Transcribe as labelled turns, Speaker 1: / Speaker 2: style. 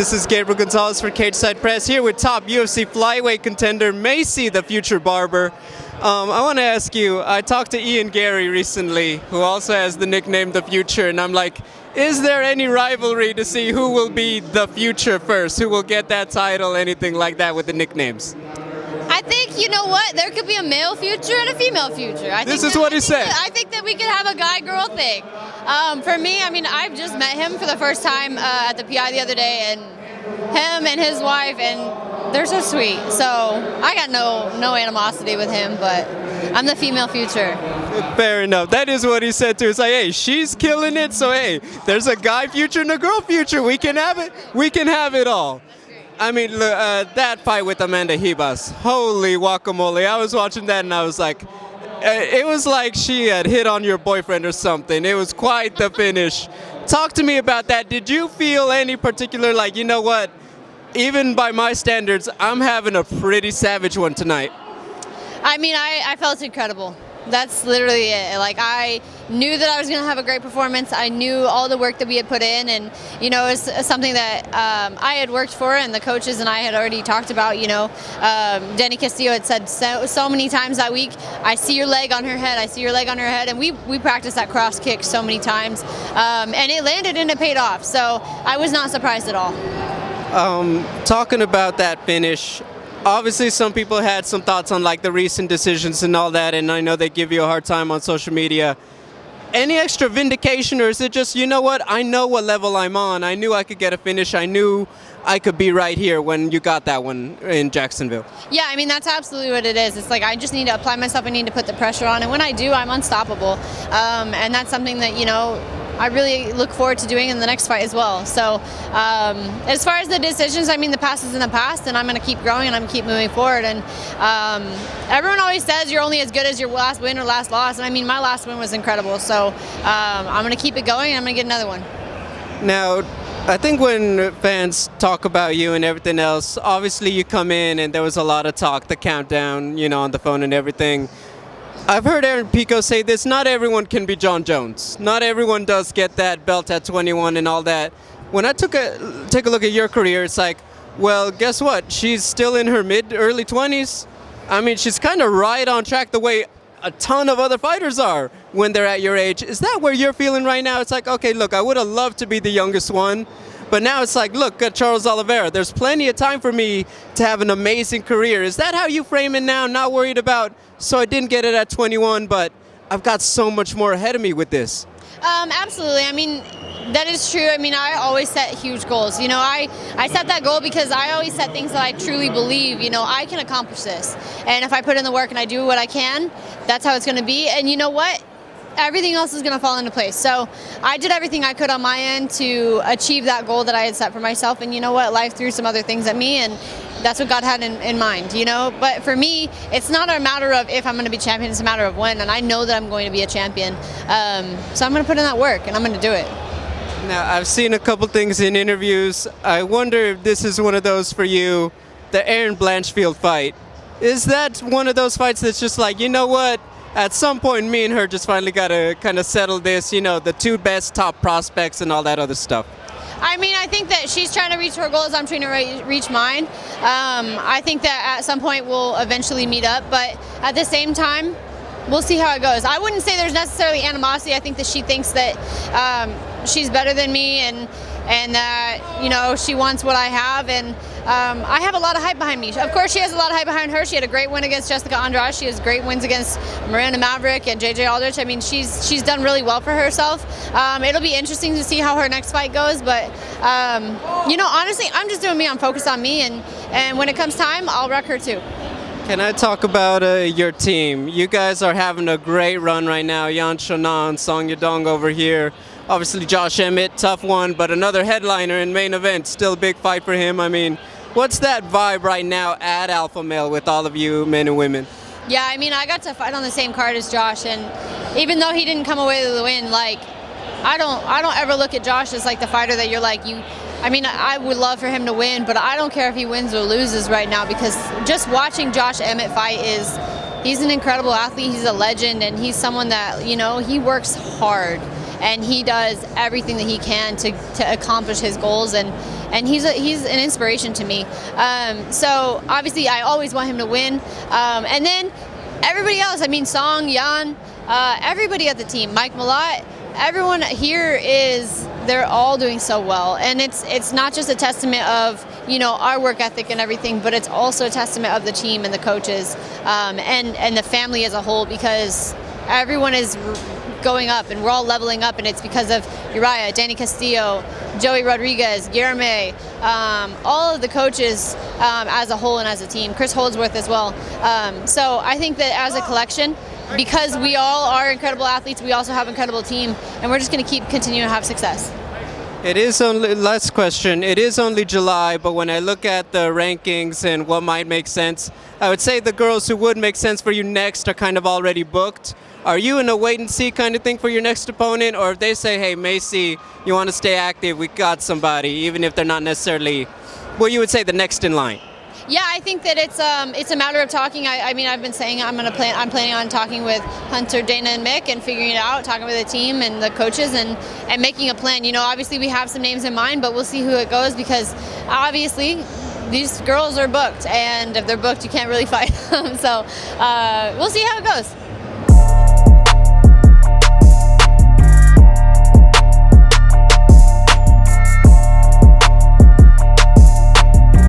Speaker 1: This is Gabriel Gonzalez for Cageside Press here with top UFC flyweight contender Maycee the Future Barber. I want to ask you, I talked to Ian Gary recently, who also has the nickname The Future, and I'm like, is there any rivalry to see who will be the future first, who will get that title, anything like that with the nicknames?
Speaker 2: I think, you know what, there could be a male future and a female future.
Speaker 1: This is what he said.
Speaker 2: I think that we could have a guy-girl thing. For me, I mean, I've just met him for the first time at the PI the other day, and him and his wife, and they're so sweet. So I got no animosity with him, but I'm the female future.
Speaker 1: Fair enough. That is what he said too. It's like, hey, she's killing it, so hey, there's a guy future and a girl future. We can have it. We can have it all. I mean, that fight with Amanda Ribas, holy guacamole. I was watching that and I was like, it was like she had hit on your boyfriend or something. It was quite the finish. Talk to me about that. Did you feel any particular, like, you know what, even by my standards, I'm having a pretty savage one tonight?
Speaker 2: I mean, I felt incredible. That's literally it. Like, I knew that I was going to have a great performance. I knew all the work that we had put in, and, you know, it was something that I had worked for, and the coaches and I had already talked about. You know, Denny Castillo had said so many times that week, I see your leg on her head, I see your leg on her head, and we practiced that cross kick so many times, and it landed and it paid off, so I was not surprised at all.
Speaker 1: Talking about that finish, obviously some people had some thoughts on like the recent decisions and all that, and I know they give you a hard time on social media. Any extra vindication, or is it just, you know what, I know what level I'm on, I knew I could get a finish, I knew I could be right here when you got that one in Jacksonville?
Speaker 2: Yeah, I mean, that's absolutely what it is. It's like, I just need to apply myself, I need to put the pressure on, and when I do, I'm unstoppable. And that's something that, you know, I really look forward to doing in the next fight as well. So as far as the decisions, I mean, the past is in the past, and I'm going to keep growing and I'm going to keep moving forward. And everyone always says you're only as good as your last win or last loss, and I mean, my last win was incredible. So I'm going to keep it going, and I'm going to get another one.
Speaker 1: Now, I think when fans talk about you and everything else, obviously you come in and there was a lot of talk, the countdown, you know, on the phone and everything. I've heard Aaron Pico say this, not everyone can be John Jones. Not everyone does get that belt at 21 and all that. When I take a look at your career, it's like, well, guess what? She's still in her early 20s. I mean, she's kind of right on track the way a ton of other fighters are when they're at your age. Is that where you're feeling right now? It's like, okay, look, I would have loved to be the youngest one, but now it's like, look at Charles Oliveira. There's plenty of time for me to have an amazing career. Is that how you frame it now? Not worried about, so I didn't get it at 21, but I've got so much more ahead of me with this.
Speaker 2: Absolutely. I mean, that is true. I mean, I always set huge goals. You know, I set that goal because I always set things that I truly believe, you know, I can accomplish this. And if I put in the work and I do what I can, that's how it's going to be. And you know what? Everything else is going to fall into place. So I did everything I could on my end to achieve that goal that I had set for myself. And you know what? Life threw some other things at me, and that's what God had in mind, you know? But for me, it's not a matter of if I'm going to be champion, it's a matter of when. And I know that I'm going to be a champion. So I'm going to put in that work, and I'm going to do it.
Speaker 1: Now, I've seen a couple things in interviews. I wonder if this is one of those for you, the Erin Blanchfield fight. Is that one of those fights that's just like, you know what? At some point, me and her just finally got to kind of settle this, you know, the two best top prospects and all that other stuff.
Speaker 2: I mean, I think that she's trying to reach her goals, I'm trying to reach mine. I think that at some point we'll eventually meet up, but at the same time, we'll see how it goes. I wouldn't say there's necessarily animosity. I think that she thinks that she's better than me, and that, you know, she wants what I have, and I have a lot of hype behind me. Of course, she has a lot of hype behind her. She had a great win against Jessica Andrade. She has great wins against Miranda Maverick and JJ Aldrich. I mean, she's done really well for herself. It'll be interesting to see how her next fight goes, but you know, honestly, I'm just doing me. I'm focused on me, and when it comes time, I'll wreck her too.
Speaker 1: Can I talk about your team? You guys are having a great run right now. Yan Shonan, Song Yadong over here. Obviously, Josh Emmett, tough one, but another headliner in main event. Still a big fight for him. I mean, what's that vibe right now at Alpha Male with all of you men and women?
Speaker 2: Yeah, I mean, I got to fight on the same card as Josh, and even though he didn't come away with the win, like, I don't ever look at Josh as like the fighter that you're like, I mean, I would love for him to win, but I don't care if he wins or loses right now, because just watching Josh Emmett fight he's an incredible athlete, he's a legend, and he's someone that, you know, he works hard. And he does everything that he can to accomplish his goals, and and he's an inspiration to me. So obviously, I always want him to win. And then everybody else, I mean, Song, Yan, everybody at the team, Mike Malott, everyone here they're all doing so well. And it's not just a testament of, our work ethic and everything, but it's also a testament of the team and the coaches, and the family as a whole, because everyone is going up and we're all leveling up, and it's because of Uriah, Danny Castillo, Joey Rodriguez, Guillerme, all of the coaches as a whole and as a team, Chris Holdsworth as well. So I think that as a collection, because we all are incredible athletes, we also have an incredible team, and we're just going to keep continuing to have success.
Speaker 1: It is only, last question, it is only July, but when I look at the rankings and what might make sense, I would say the girls who would make sense for you next are kind of already booked. Are you in a wait and see kind of thing for your next opponent? Or if they say, hey, Maycee, you want to stay active, we got somebody, even if they're not necessarily, what you would say, the next in line?
Speaker 2: Yeah, I think that it's a matter of talking. I mean, I've been saying I'm planning on talking with Hunter, Dana, and Mick, and figuring it out, talking with the team and the coaches, and making a plan. Obviously we have some names in mind, but we'll see who it goes, because obviously these girls are booked, and if they're booked, you can't really fight them. So we'll see how it goes.